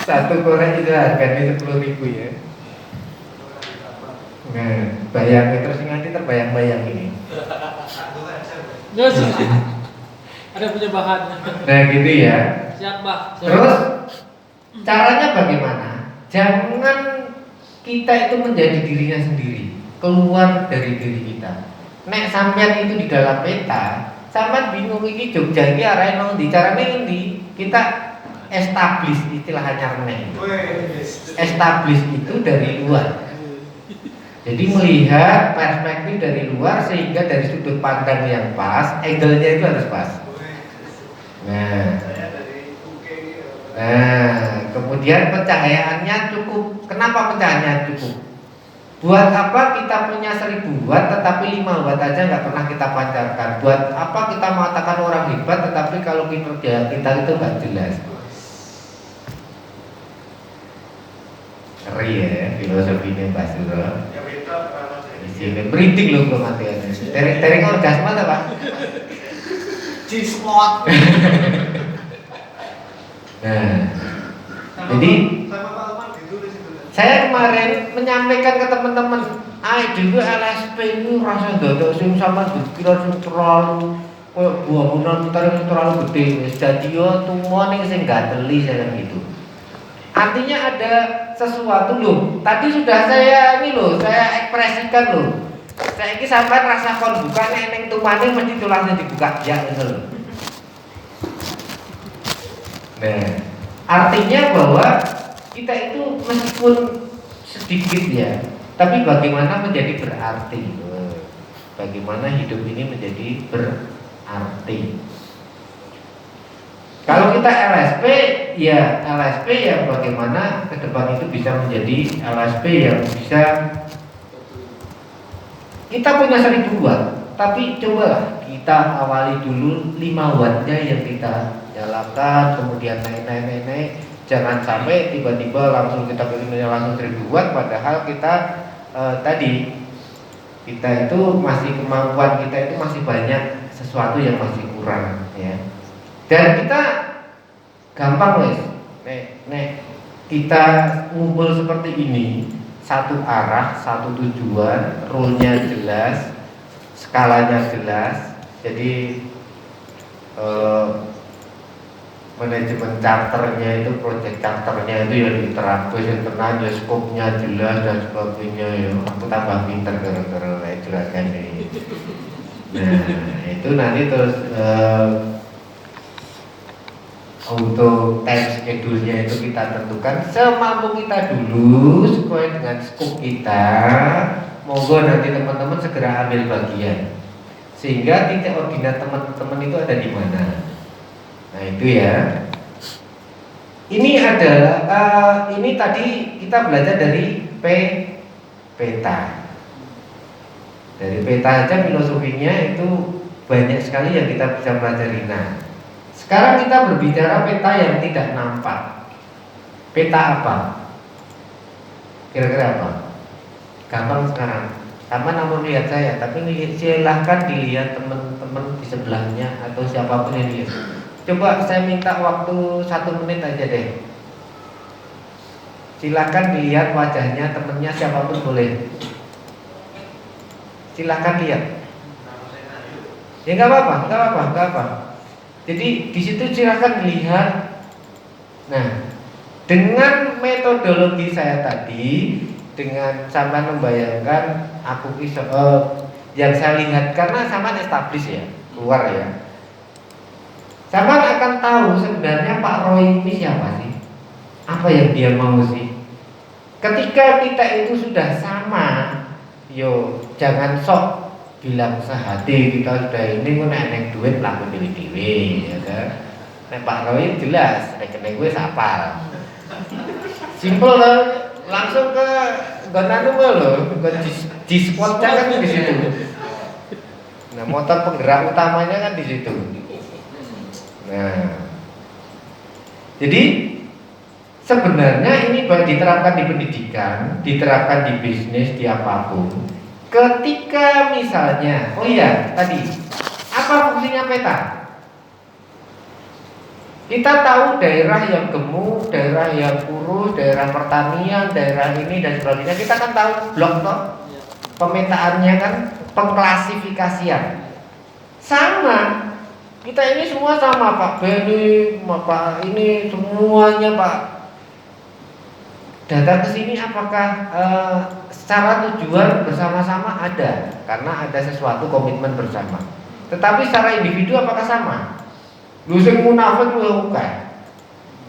Satu korek itu harganya 10.000 ya. Nah, bayangin terus nanti terbayang-bayang ini. Terus ada punya bahan. Nah gitu ya. Siap, Mbak. Terus caranya bagaimana? Jangan kita itu menjadi dirinya sendiri, keluar dari diri kita. Nek sampean itu di dalam peta, sampean bingung iki Jogja iki arahe nang ndi, carane endi? Kita establish istilah anyarne. Establish itu dari luar. Jadi melihat perspektif dari luar sehingga dari sudut pandang yang pas, angle-nya itu harus pas. Nah, kemudian pencahayaannya cukup. Kenapa pencahayaannya cukup? Buat apa kita punya 1000 watt tetapi 5 watt aja nggak pernah kita pancarkan? Buat apa kita mengatakan orang hebat tetapi kalau kinerja kita itu nggak jelas? Ngeri ya filosofinya Pak Suro. Ini beritik loh belum mati aja. Dari orgasme apa? G-spot. Nah, jadi saya kemarin menyampaikan ke teman-teman, dulu LSP ini rasa dodok sing sama dikira sing terlalu koyo bangunan kita yang terlalu gede wis dadi yo tumone sing gateli saya gitu. Artinya ada sesuatu loh. Tadi sudah saya ini loh, saya ekspresikan loh. Saya ini sampai rasa kon buka ning tumane mesti tulangnya dibuka ya gitu loh. Nah, artinya bahwa kita itu meskipun sedikit ya, tapi bagaimana menjadi berarti. Bagaimana hidup ini menjadi berarti. Kalau kita LSP ya bagaimana ke depan itu bisa menjadi LSP yang bisa. Kita punya 1000 watt, tapi cobalah kita awali dulu 5 wattnya yang kita nyalakan, kemudian naik. Jangan sampai tiba-tiba langsung kita pilihnya langsung 1000 watt, padahal kita kita itu masih kemampuan kita itu masih banyak sesuatu yang masih kurang ya. Dan kita gampang wes, kita ngumpul seperti ini, satu arah, satu tujuan, rule-nya jelas, skalanya jelas. Jadi manajemen charternya itu, project charternya itu yang diterapkan, yang tenang, ya skopnya jelas dan sebagainya ya. Aku tambah pinter gara-gara saya jelaskan ini. Nah itu nanti terus untuk time schedule-nya itu kita tentukan semampu kita dulu sesuai dengan skop kita. Monggo nanti teman-teman segera ambil bagian sehingga titik ordinat teman-teman itu ada di mana. Nah itu ya. Ini adalah ini tadi kita belajar dari peta. Dari peta aja filosofinya itu banyak sekali yang kita bisa pelajari. Nah, sekarang kita berbicara peta yang tidak nampak. Peta apa? Kira-kira apa? Gampang sekarang. Sama namun lihat saya, tapi silahkan dilihat teman-teman di sebelahnya atau siapapun yang lihat. Coba saya minta waktu 1 menit aja deh. Silahkan dilihat wajahnya temennya siapapun boleh. Silahkan lihat. Ya nggak apa-apa. Jadi di situ silahkan dilihat. Nah, dengan metodologi saya tadi, dengan sama membayangkan aku yang saya lihat karena sama establish ya, keluar ya. Sama akan tahu sebenarnya Pak Roy ini siapa sih? Apa yang dia mau sih? Ketika kita itu sudah sama, yo jangan sok bilang sehati kita sudah ini kok nek duit laku dewe-dewe ya kan. Nek Pak Roy jelas rekening gue sapal. Simpel loh, langsung ke gonanu loh, di spot kan di situ. Nah, motor penggerak utamanya kan di situ. Nah, jadi sebenarnya ini baik diterapkan di pendidikan, diterapkan di bisnis, di apapun. Ketika misalnya, oh iya tadi, apa fungsinya peta? Kita tahu daerah yang gemuk, daerah yang kurus, daerah pertanian, daerah ini dan sebagainya. Kita kan tahu blok toh, pemetaannya kan, pengklasifikasian. Sama, kita ini semua sama Pak Beni, Pak ini semuanya Pak. Datang ke sini apakah secara tujuan bersama-sama ada? Karena ada sesuatu komitmen bersama. Tetapi secara individu apakah sama? Lu sing munafik lu oke.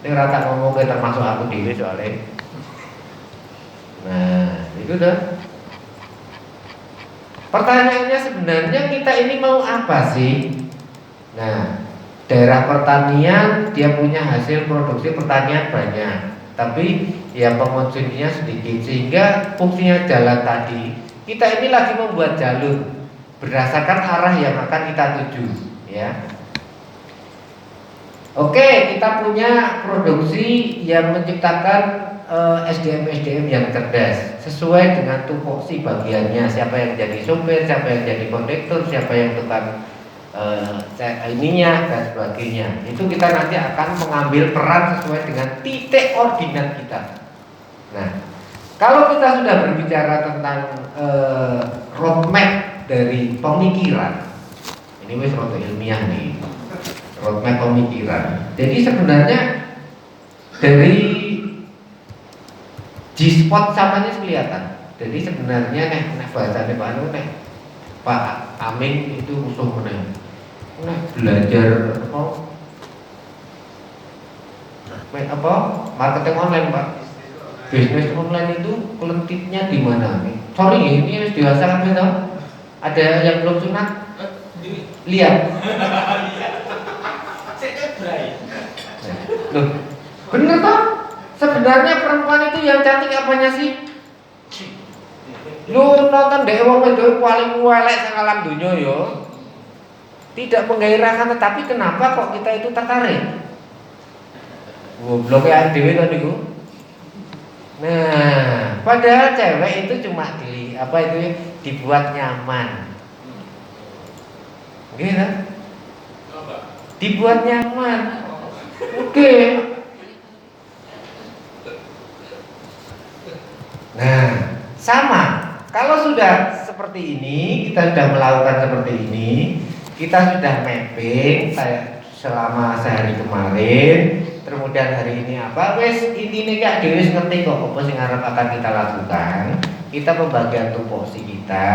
Ning rata ngomong termasuk aku dhewe soalnya. Nah, itu dah. Pertanyaannya sebenarnya kita ini mau apa sih? Nah, daerah pertanian dia punya hasil produksi pertanian banyak, tapi ya pengonsumsinya sedikit sehingga fungsinya jalan tadi kita ini lagi membuat jalur berdasarkan arah yang akan kita tuju, ya. Oke, kita punya produksi yang menciptakan SDM yang cerdas sesuai dengan tupoksi bagiannya, siapa yang jadi sopir, siapa yang jadi kondektur, siapa yang tukang ininya dan sebagainya. Itu kita nanti akan mengambil peran sesuai dengan titik ordinat kita. Nah, kalau kita sudah berbicara tentang roadmap dari pemikiran, ini wis rada ilmiah nih. Roadmap pemikiran. Jadi sebenarnya dari G-spot samanya kelihatan. Jadi sebenarnya nek bahasa Pak Anu Pak Amin itu musuh meneh. Belajar apa? Marketing online, Pak. Bisnis online itu kelentitnya di mana nih? Sorry, ini harus dewasa kan betul? Ada yang belum sunat? Lihat. Loh, bener toh? Sebenarnya perempuan itu yang cantik apanya sih? Lu nonton dek wong wedok paling elek sak alam donya ya. Tidak menggairahkan, tetapi kenapa kok kita itu tertarik? Goblok ya dhewe to niku. Nah, padahal cewek itu cuma dibuat nyaman. Gitu. Dibuat nyaman. Oke. Nah, sama. Kalau sudah seperti ini, kita sudah melakukan seperti ini, kita sudah mapping selama sehari kemarin, kemudian hari ini apa? Wes intine gak dhewe ngerti kok apa sing arep akan kita lakukan. Kita pembagian tupoksi kita,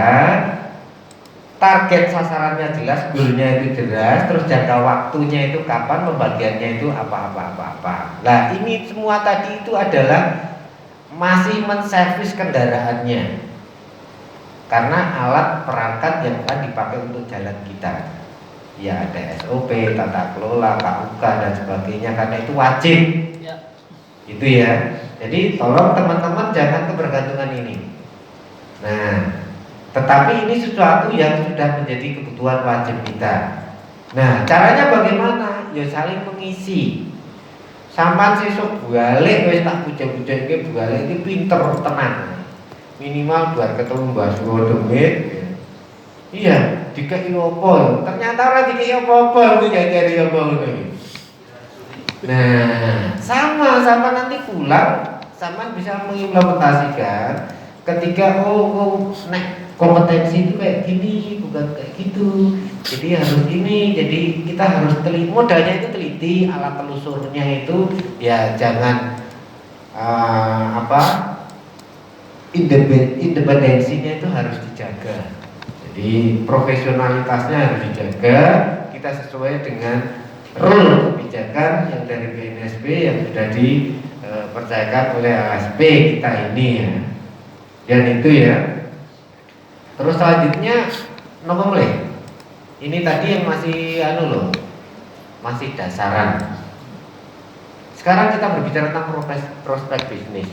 target sasarannya jelas, goalnya itu jelas, terus jangka waktunya itu kapan, pembagiannya itu apa. Nah, ini semua tadi itu adalah masih menservis kendaraannya, karena alat perangkat yang akan dipakai untuk jalan kita. Ya ada SOP, tata kelola, KUK dan sebagainya, karena itu wajib. Ya. Itu ya. Jadi tolong teman-teman jangan kebergantungan ini. Nah, tetapi ini sesuatu yang sudah menjadi kebutuhan wajib kita. Nah, caranya bagaimana? Ya saling mengisi. Sampai sesuk balik wis tak puja-pujakke balik iki pinter tenan. Minimal buat ketemu Mbak Suwodemit. Iya, dikei apa? Ternyata ora dikei apa-apa, kuwi jajari apa ngono iki. Nah, sama nanti pulang sama bisa mengimplementasikan ketika nek kompetensi itu kayak gini, bukan kayak gitu. Jadi harus ini, jadi kita harus teliti, modalnya itu teliti, alat telusurnya itu ya jangan independensinya itu harus dijaga. Jadi profesionalitasnya harus dijaga. Kita sesuai dengan rule kebijakan yang dari BNSP yang sudah dipercayakan oleh ASP kita ini ya. Dan itu ya. Terus selanjutnya nomor mulai. Ini tadi yang masih masih dasaran. Sekarang kita berbicara tentang prospek bisnis.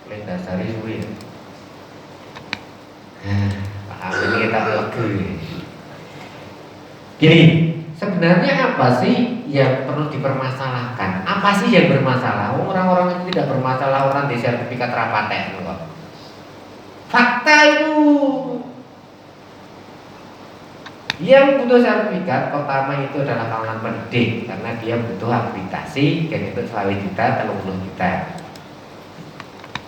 Yang dasari suwi. Pak Amin kita lagi. Gini, sebenarnya apa sih yang perlu dipermasalahkan? Apa sih yang bermasalah? Orang-orang itu tidak bermasalah, orang di sertifikat rapatek kok. Fakta itu Yang butuh sertifikat pertama itu adalah kalangan pendidik karena dia butuh akreditasi dan itu 20 juta, 30 juta.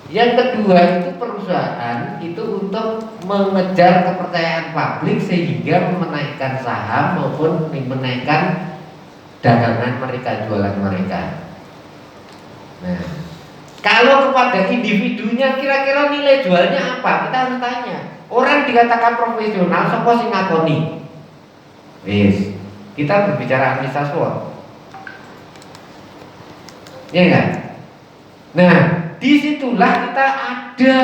Yang kedua itu perusahaan itu untuk mengejar kepercayaan publik sehingga menaikkan saham maupun menaikkan dagangan mereka, jualan mereka. Nah, kalau kepada individunya kira-kira nilai jualnya apa? Kita harus tanya. Orang dikatakan profesional, sapa sing ngakoni? Wis, kita berbicara administrasi. Ya enggak? Nah, disitulah kita ada.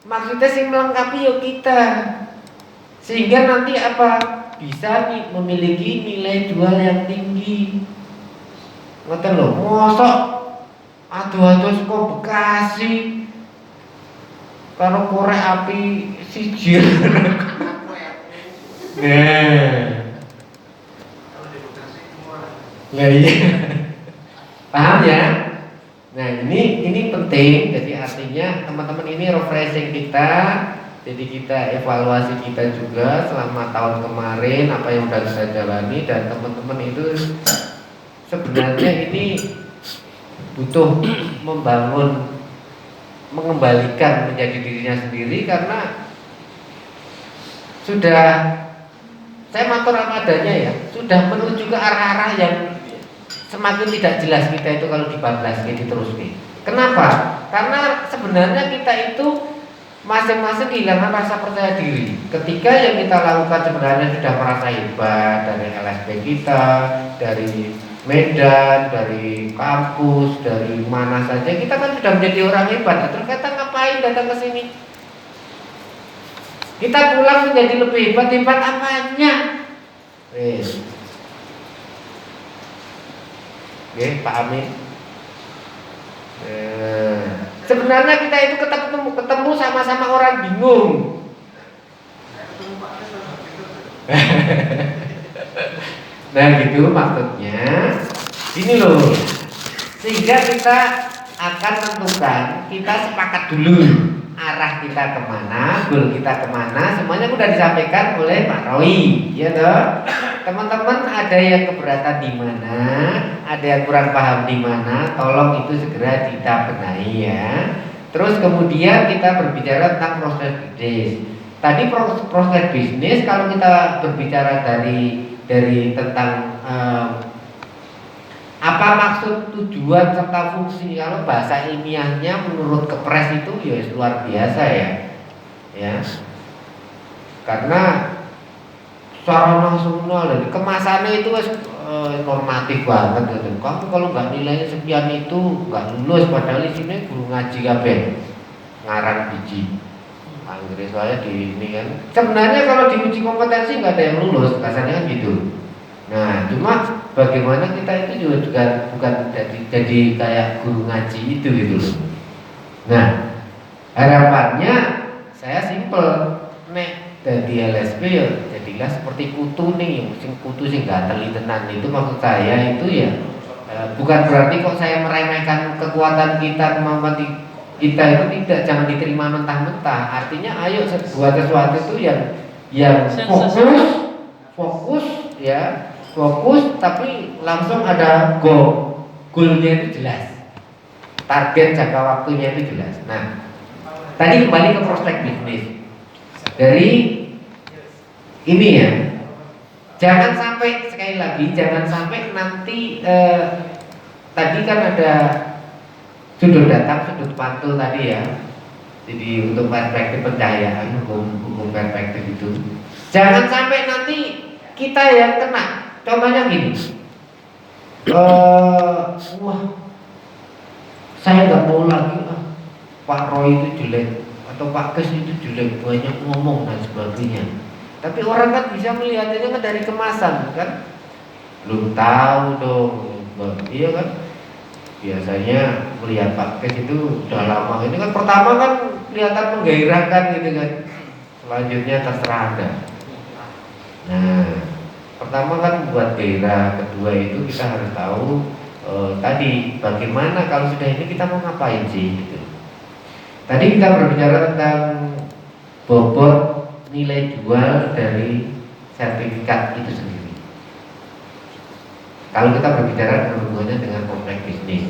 Maksudnya sing melengkapi yuk kita. Sehingga nanti apa? Bisa nih memiliki nilai jual yang tinggi. Ngoten lho, mosok aduh-aduh saka Bekasi karo korek api siji. Nah, iya. Paham ya? Nah, ini penting. Jadi artinya teman-teman ini refreshing kita. Jadi kita evaluasi kita juga selama tahun kemarin apa yang sudah kita jalani dan teman-teman itu sebenarnya ini butuh mengembalikan menjadi dirinya sendiri karena sudah saya matur apa adanya ya, sudah menuju ke arah-arah yang semakin tidak jelas kita itu kalau dibablas diteruskan. Kenapa? Karena sebenarnya kita itu masing-masing kehilangan rasa percaya diri. Ketika yang kita lakukan sebenarnya sudah merasa hebat dari LSP kita, dari Medan, dari kampus, dari mana saja kita kan sudah menjadi orang hebat. Terus kita ngapain datang ke sini? Kita pulang menjadi lebih hebat apanya? Oke, Pak Amin. Sebenarnya kita itu ketemu sama-sama orang bingung. Nah gitu maksudnya. Ini loh. Sehingga kita akan tentukan, kita sepakat dulu arah kita kemana, goal kita kemana, semuanya sudah disampaikan oleh Pak Roy, ya toh. Teman-teman ada yang keberatan di mana, ada yang kurang paham di mana, tolong itu segera kita benahi ya. Terus kemudian kita berbicara tentang proses bisnis. Tadi proses bisnis kalau kita berbicara dari tentang apa maksud, tujuan serta fungsi, kalau bahasa ilmiahnya menurut Kepres itu ya luar biasa ya. Karena secara nasional dan kemasannya itu normatif banget gitu. Kamu kalau nggak nilainya sekian itu nggak lulus, padahal di sini guru ngaji kabeh ngarang biji. Inggris saya di ini kan. Sebenarnya kalau diuji kompetensi nggak ada yang lulus, kasarnya kan gitu. Nah, cuma bagaimana kita itu juga bukan jadi kayak guru ngaji itu gitu loh. Nah, harapannya saya simpel, nek dari LSP ya jadilah seperti kutu nih, sing kutu sing gatel tenan itu maksud saya itu ya bukan berarti kok saya meremehkan kekuatan kita, kemampuan kita itu tidak, jangan diterima mentah-mentah. Artinya ayo buat sesuatu itu yang fokus ya. Fokus tapi langsung ada goalnya itu jelas, target jangka waktunya itu jelas. Nah, tadi kembali ke prospek bisnis dari ini ya, jangan sampai sekali lagi jangan sampai nanti tadi kan ada sudut datang sudut pantul tadi ya, jadi untuk perspektif pencahayaan hukum perspektif itu jangan sampai nanti kita yang kena. Contohnya gini, wah, saya nggak mau lagi Pak Roy itu jelek atau Pak Kes itu jelek, banyak ngomong dan sebagainya. Tapi orang kan bisa melihatnya kan dari kemasan kan, belum tahu dong, iya kan? Biasanya melihat Pak Kes itu udah lama. Ini kan pertama kan kelihatan menggairahkan gitu kan, selanjutnya terserah Anda. Nah. Pertama kan buat gairah, kedua itu kita harus tahu tadi bagaimana kalau sudah ini kita mau ngapain sih gitu. Tadi kita berbicara tentang bobot nilai jual dari sertifikat itu sendiri. Kalau kita berbicara hubungannya dengan kompleks bisnis,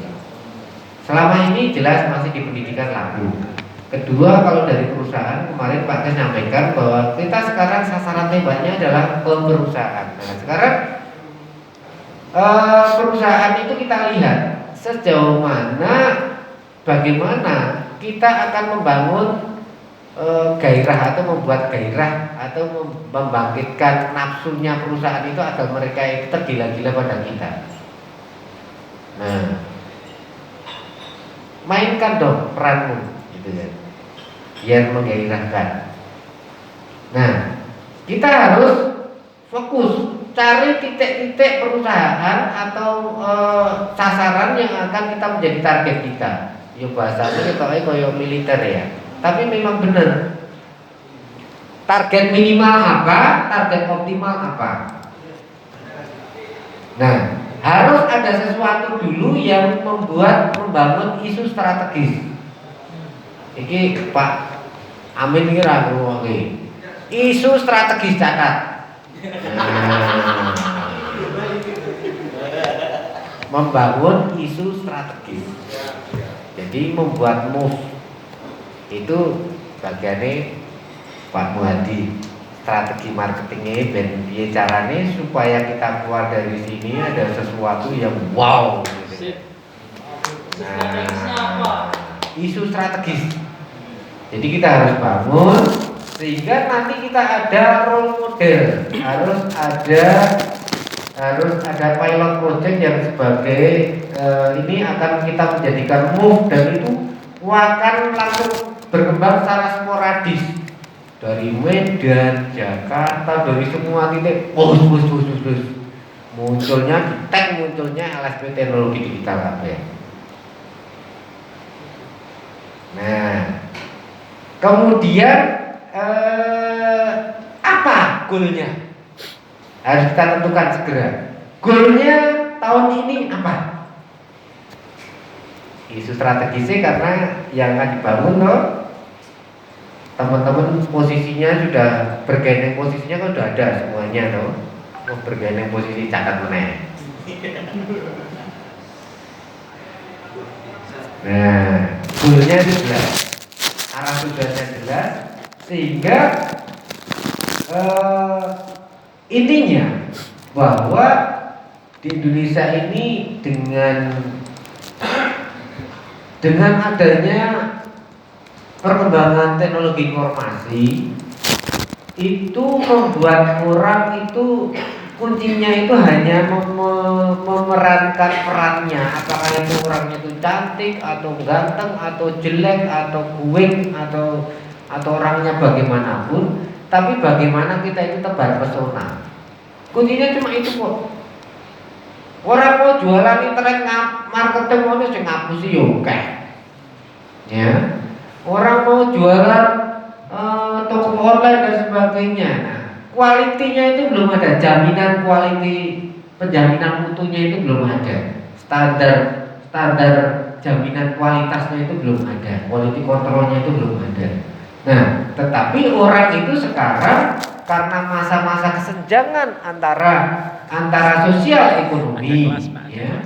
selama ini jelas masih di pendidikan laku. Kedua, kalau dari perusahaan, kemarin Pak Ken nyampaikan bahwa kita sekarang sasaran tembaknya adalah perusahaan. Nah, sekarang perusahaan itu kita lihat sejauh mana, bagaimana kita akan membangun gairah atau membuat gairah atau membangkitkan nafsunya perusahaan itu agar mereka itu tergila-gila pada kita. Nah, mainkan dong peranmu, gitu ya, biar menggairahkan. Nah, kita harus fokus cari titik-titik perusahaan atau sasaran yang akan kita menjadi target kita. Ya bahasanya kayak militer ya. Tapi memang benar. Target minimal apa, target optimal apa. Nah, harus ada sesuatu dulu yang membangun isu strategis. Iki Pak Amin ini ragu isu strategis catat. Nah, membangun isu strategis. Jadi membuat move itu bagiannya Pak Muhadi, strategi marketingnya dan biaya caranya supaya kita keluar dari sini ada sesuatu yang wow gitu. Nah, isu strategis. Jadi kita harus bangun sehingga nanti kita ada role model, harus ada pilot project yang sebagai ini akan kita menjadikan move, dan itu akan langsung berkembang secara sporadis dari Medan, Jakarta, dari semua titik. Munculnya di tag, munculnya LSP teknologi digital kabeh. Nah, kemudian apa goalnya? Harus kita tentukan segera. Goalnya tahun ini apa? Isu strategisnya karena yang akan dibangun loh, teman-teman posisinya sudah bergandeng, posisinya kan sudah ada semuanya loh. Mau bergandeng posisi catat meneh. Nah, goalnya itu jelas, arah tujuannya jelas, sehingga intinya bahwa di Indonesia ini dengan adanya perkembangan teknologi informasi itu membuat orang itu kuncinya itu hanya memerankan perannya, apakah itu orangnya itu cantik atau ganteng atau jelek atau kuing atau orangnya bagaimanapun, tapi bagaimana kita itu tebar pesona. Kuncinya cuma itu kok. Orang mau jualan internet marketing mau sing ngapusi yo akeh. Ya. Orang mau jualan toko online dan sebagainya. Nah, kualitinya itu belum ada, jaminan penjaminan mutunya itu belum ada. Standar jaminan kualitasnya itu belum ada. Quality controlnya itu belum ada. Nah, tetapi orang itu sekarang karena masa-masa kesenjangan antara sosial ekonomi, ya,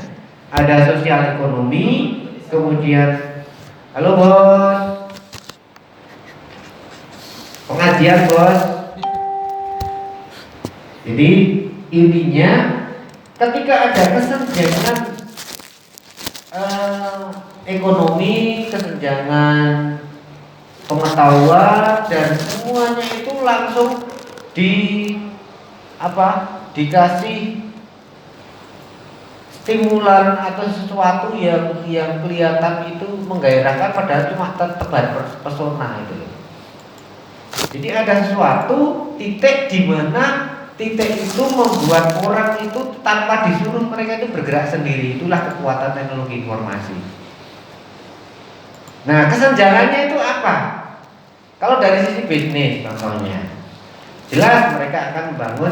ada sosial ekonomi, kemudian halo bos, pengajian bos. Jadi intinya ketika ada kesenjangan ekonomi, kesenjangan pengetahuan dan semuanya itu langsung dikasih stimulan atau sesuatu yang kelihatan itu menggairahkan, padahal cuma tebar pesona itu. Jadi ada sesuatu titik di mana titik itu membuat orang itu tanpa disuruh mereka itu bergerak sendiri. Itulah kekuatan teknologi informasi. Nah, kesenjangannya itu apa? Kalau dari sisi bisnis contohnya, jelas mereka akan membangun